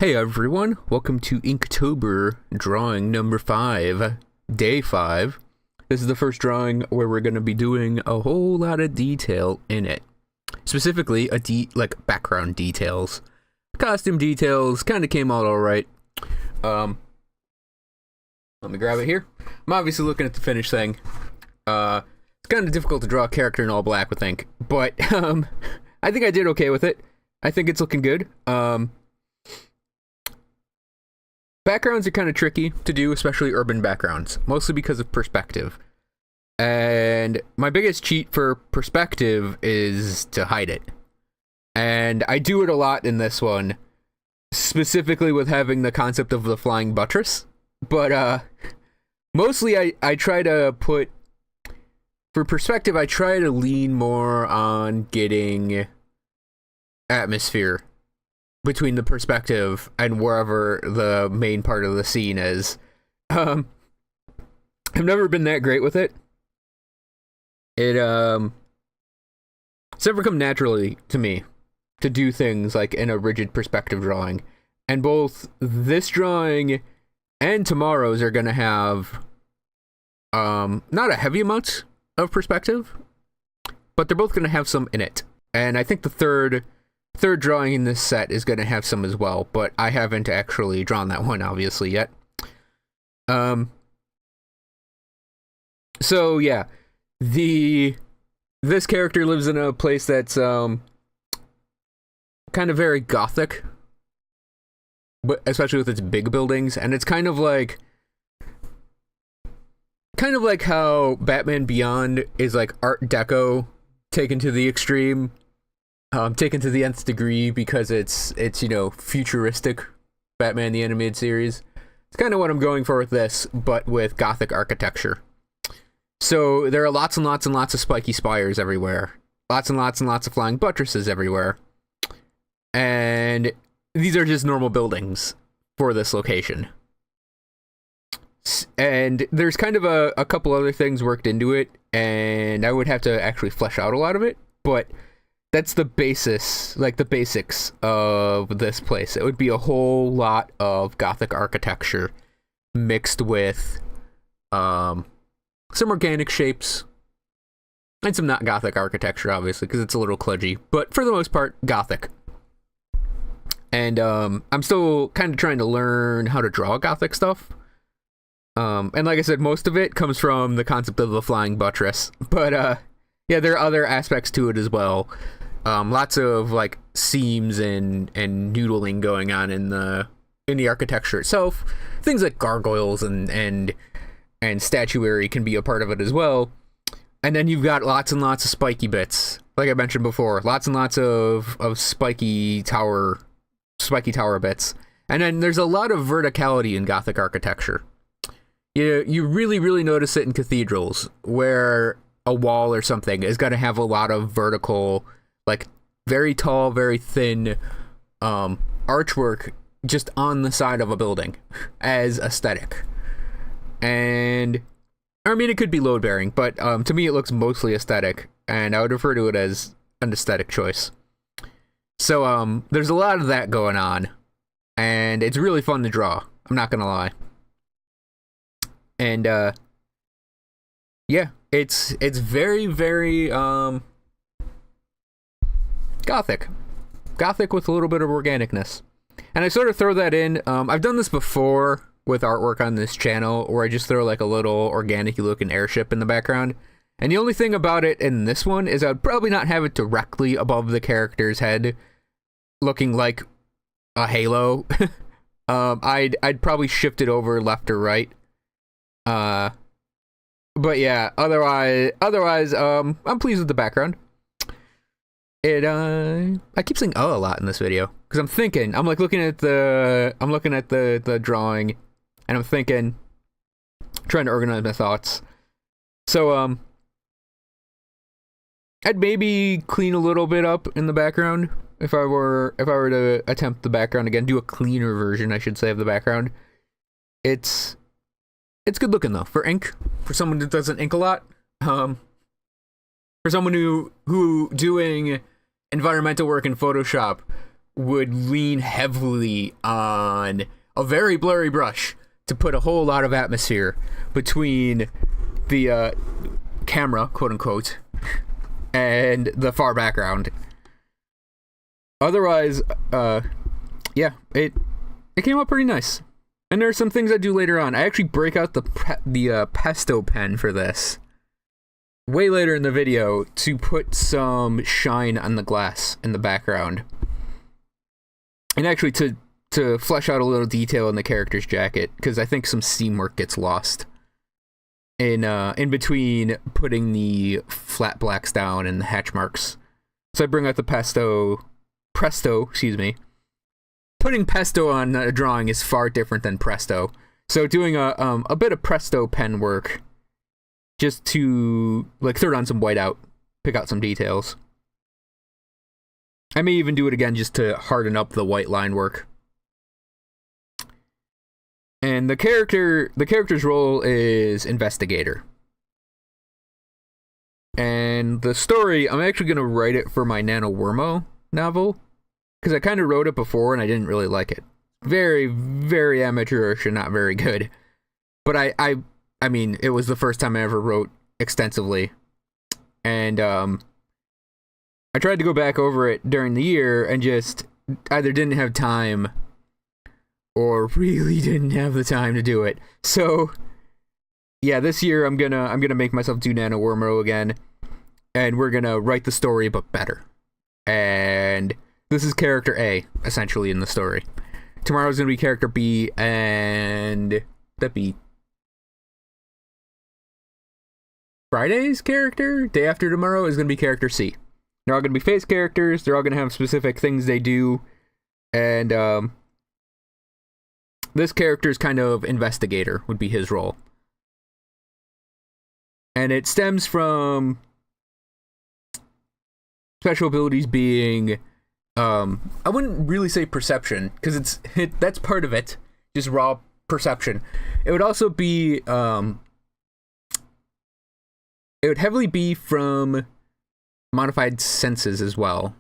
Hey everyone, welcome to Inktober drawing number 5, day 5. This is the first drawing where we're going to be doing a whole lot of detail in it. Specifically, background details. Costume details kind of came out alright. Let me grab it here. I'm obviously looking at the finished thing. It's kind of difficult to draw a character in all black with ink, but I think I did okay with it. I think it's looking good. Backgrounds are kind of tricky to do, especially urban backgrounds, mostly because of perspective. And my biggest cheat for perspective is to hide it. And I do it a lot in this one, specifically with having the concept of the flying buttress. But mostly I try to put, for perspective, I try to lean more on getting atmosphere between the perspective and wherever the main part of the scene is. I've never been that great with it. It's never come naturally to me to do things like in a rigid perspective drawing. And both this drawing and tomorrow's are going to have not a heavy amount of perspective, but they're both going to have some in it. And I think the third drawing in this set is going to have some as well, but I haven't actually drawn that one obviously yet. So yeah, this character lives in a place that's kind of very gothic, but especially with its big buildings, and it's kind of like how Batman Beyond is like Art Deco taken to the extreme. Taken to the nth degree because it's futuristic Batman the Animated Series. It's kind of what I'm going for with this, but with Gothic architecture. So there are lots and lots and lots of spiky spires everywhere. Lots and lots and lots of flying buttresses everywhere. And these are just normal buildings for this location. And there's kind of a couple other things worked into it, and I would have to actually flesh out a lot of it, but that's the basis, like the basics of this place. It would be a whole lot of Gothic architecture mixed with some organic shapes and some not Gothic architecture, obviously, because it's a little kludgy, but for the most part, Gothic. And I'm still kind of trying to learn how to draw Gothic stuff. And like I said, most of it comes from the concept of the flying buttress, but yeah, there are other aspects to it as well. Lots of like seams and noodling going on in the architecture itself. Things like gargoyles and statuary can be a part of it as well. And then you've got lots and lots of spiky bits, like I mentioned before. Lots and lots of spiky tower bits. And then there's a lot of verticality in Gothic architecture. You really, really notice it in cathedrals, where a wall or something is going to have a lot of vertical, like very tall, very thin archwork just on the side of a building as aesthetic. And I mean, it could be load bearing, but to me it looks mostly aesthetic, and I would refer to it as an aesthetic choice. So there's a lot of that going on, and it's really fun to draw, I'm not gonna lie. And yeah, it's very, very Gothic with a little bit of organicness. And I sort of throw that in. I've done this before with artwork on this channel, where I just throw like a little organic looking airship in the background. And the only thing about it in this one is I'd probably not have it directly above the character's head, looking like a halo. I'd probably shift it over left or right. But yeah, otherwise, I'm pleased with the background. I keep saying a lot in this video, because I'm looking at the drawing, and I'm thinking, trying to organize my thoughts. So, I'd maybe clean a little bit up in the background, if I were to attempt the background again, do a cleaner version, I should say, of the background. It's good looking though, for ink, for someone that doesn't ink a lot. For someone who doing environmental work in Photoshop would lean heavily on a very blurry brush to put a whole lot of atmosphere between the camera, quote unquote, and the far background. Otherwise, yeah, it came out pretty nice. And there are some things I do later on. I actually break out the pesto pen for this way later in the video to put some shine on the glass in the background. And actually to flesh out a little detail in the character's jacket, because I think some seam work gets lost in between putting the flat blacks down and the hatch marks. So I bring out the presto, excuse me. Putting pesto on a drawing is far different than presto. So doing a bit of presto pen work just to like throw on some whiteout, pick out some details. I may even do it again just to harden up the white line work. And the character's role is investigator. And the story, I'm actually going to write it for my NaNoWriMo novel, because I kind of wrote it before and I didn't really like it. Very, very amateurish and not very good. But I mean, it was the first time I ever wrote extensively. And I tried to go back over it during the year and just either didn't have time or really didn't have the time to do it. So yeah, this year I'm gonna make myself do NaNoWriMo again, and we're gonna write the story but better. And this is character A, essentially, in the story. Tomorrow's gonna be character B, and that'd be Friday's character. Day after tomorrow is gonna be character C. They're all gonna be face characters. They're all gonna have specific things they do, and this character's kind of investigator would be his role. And it stems from special abilities being, I wouldn't really say perception, because that's part of it, just raw perception. It would also be, it would heavily be from modified senses as well.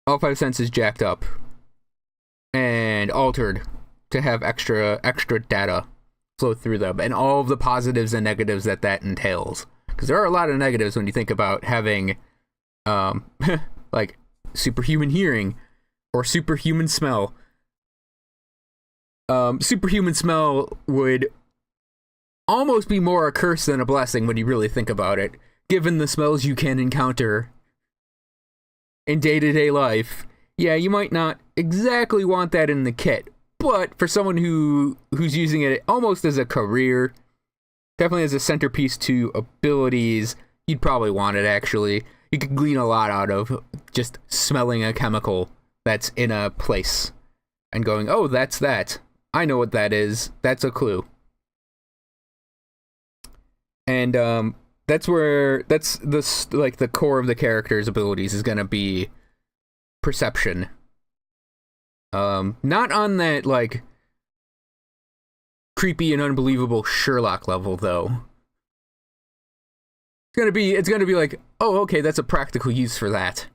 All 5 senses jacked up and altered to have extra data flow through them, and all of the positives and negatives that entails. Because there are a lot of negatives when you think about having, like superhuman hearing or superhuman smell. Superhuman smell would almost be more a curse than a blessing when you really think about it, given the smells you can encounter in day-to-day life. Yeah, you might not exactly want that in the kit, but for someone who's using it almost as a career, definitely as a centerpiece to abilities, you'd probably want it, actually. You could glean a lot out of just smelling a chemical that's in a place and going, oh, that's that. I know what that is. That's a clue. And that's the core of the character's abilities is going to be perception. Not on that, like, creepy and unbelievable Sherlock level, though. It's gonna be like, oh, okay, that's a practical use for that.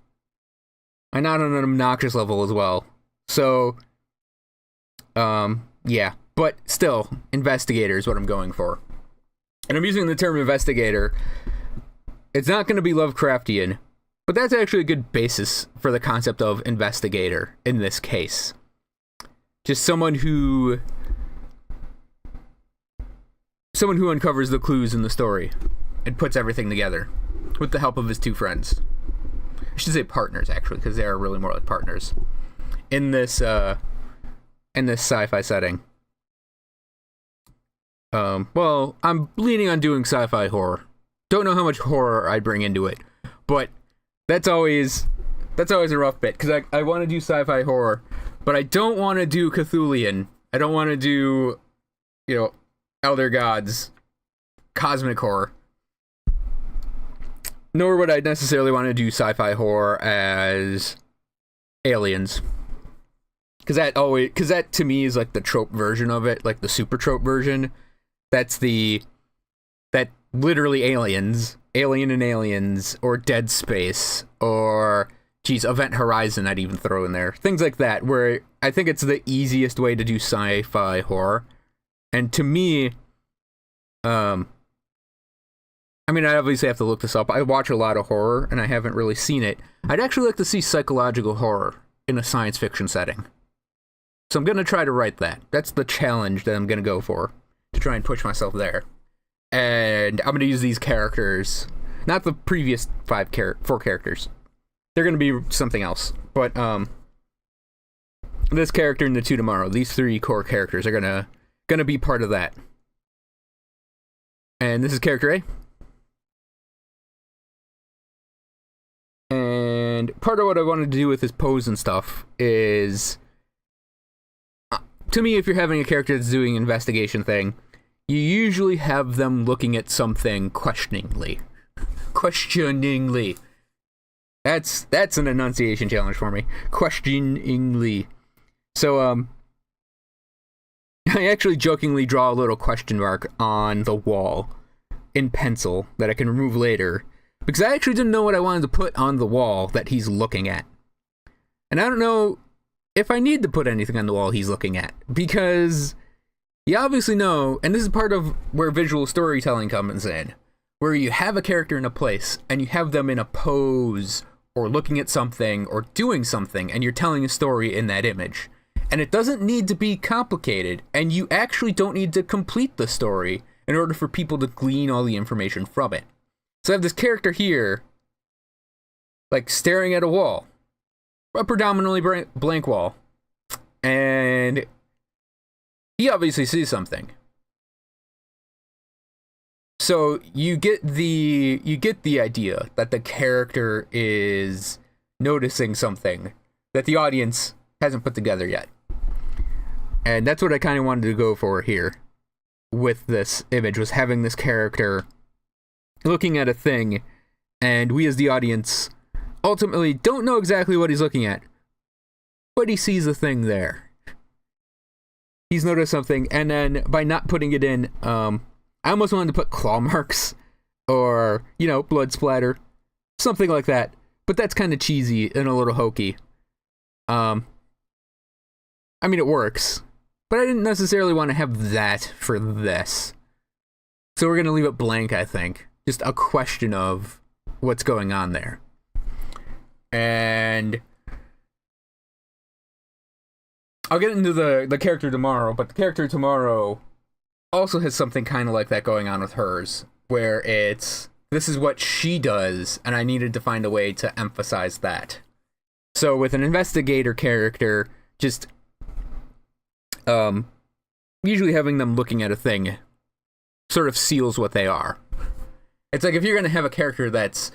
And not on an obnoxious level as well. So, yeah. But still, investigator is what I'm going for. And I'm using the term investigator. It's not gonna be Lovecraftian, but that's actually a good basis for the concept of investigator in this case. Just someone who uncovers the clues in the story and puts everything together with the help of his 2 friends. I should say partners, actually, because they are really more like partners in this sci-fi setting. Well, I'm leaning on doing sci-fi horror. Don't know how much horror I bring into it, but that's always a rough bit, because I want to do sci-fi horror, but I don't want to do Cthulhian. I don't want to do, Elder Gods, cosmic horror. Nor would I necessarily want to do sci-fi horror as Aliens. Because that to me is like the trope version of it, like the super trope version. That literally Aliens, Alien and Aliens, or Dead Space, or geez, Event Horizon I'd even throw in there. Things like that, where I think it's the easiest way to do sci-fi horror. And to me, I mean, I obviously have to look this up. I watch a lot of horror, and I haven't really seen it. I'd actually like to see psychological horror in a science fiction setting. So I'm going to try to write that. That's the challenge that I'm going to go for, to try and push myself there. And I'm going to use these characters, not the previous 4 characters. They're going to be something else. But this character and the 2 tomorrow, these 3 core characters are going to be part of that. And this is character A. And part of what I wanted to do with his pose and stuff is, to me, if you're having a character that's doing an investigation thing, you usually have them looking at something questioningly. That's an enunciation challenge for me. Questioningly. So, I actually jokingly draw a little question mark on the wall in pencil that I can remove later, because I actually didn't know what I wanted to put on the wall that he's looking at. And I don't know if I need to put anything on the wall he's looking at, because you obviously know, and this is part of where visual storytelling comes in, where you have a character in a place, and you have them in a pose, or looking at something, or doing something, and you're telling a story in that image. And it doesn't need to be complicated, and you actually don't need to complete the story in order for people to glean all the information from it. So I have this character here, like, staring at a wall. A predominantly blank wall. And he obviously sees something. So you get the idea that the character is noticing something that the audience hasn't put together yet. And that's what I kind of wanted to go for here with this image, was having this character looking at a thing, and we as the audience ultimately don't know exactly what he's looking at, but he sees a thing there. He's noticed something, and then by not putting it in, I almost wanted to put claw marks, or, blood splatter, something like that, but that's kind of cheesy and a little hokey. I mean, it works, but I didn't necessarily want to have that for this. So we're going to leave it blank, I think. Just a question of what's going on there. And I'll get into the character tomorrow, but the character tomorrow also has something kind of like that going on with hers, where this is what she does, and I needed to find a way to emphasize that. So with an investigator character, just usually having them looking at a thing sort of seals what they are. It's like if you're going to have a character that's,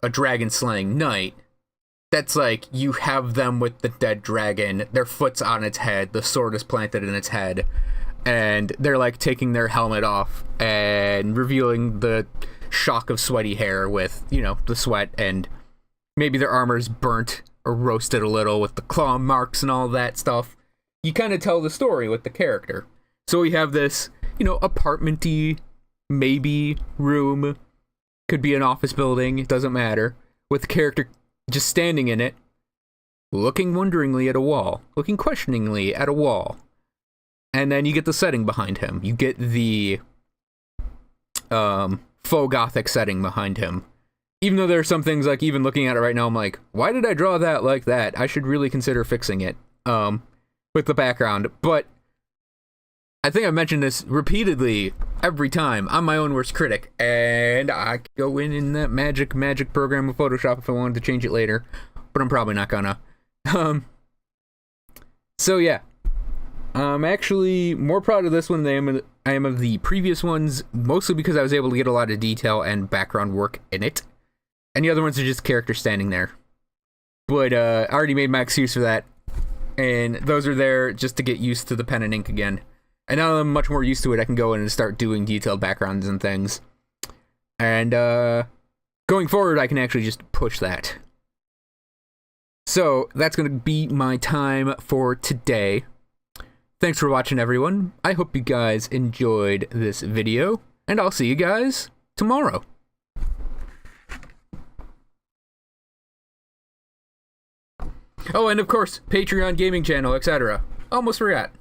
a dragon slaying knight, that's like you have them with the dead dragon, their foot's on its head, the sword is planted in its head, and they're like taking their helmet off and revealing the shock of sweaty hair with, the sweat, and maybe their armor's burnt or roasted a little with the claw marks and all that stuff. You kind of tell the story with the character. So we have this, apartment-y, maybe room, could be an office building, it doesn't matter, with the character just standing in it, looking wonderingly at a wall, looking questioningly at a wall. And then you get the setting behind him. You get the faux gothic setting behind him. Even though there are some things, like, even looking at it right now, I'm like, why did I draw that like that? I should really consider fixing it with the background. But I think I've mentioned this repeatedly every time. I'm my own worst critic, and I could go in that magic program of Photoshop if I wanted to change it later, but I'm probably not gonna. So yeah, I'm actually more proud of this one than I am of the previous ones, mostly because I was able to get a lot of detail and background work in it, and the other ones are just characters standing there. But I already made my excuse for that, and those are there just to get used to the pen and ink again. And now that I'm much more used to it, I can go in and start doing detailed backgrounds and things. And going forward, I can actually just push that. So that's going to be my time for today. Thanks for watching, everyone. I hope you guys enjoyed this video, and I'll see you guys tomorrow. Oh, and of course, Patreon gaming channel, etc. Almost forgot.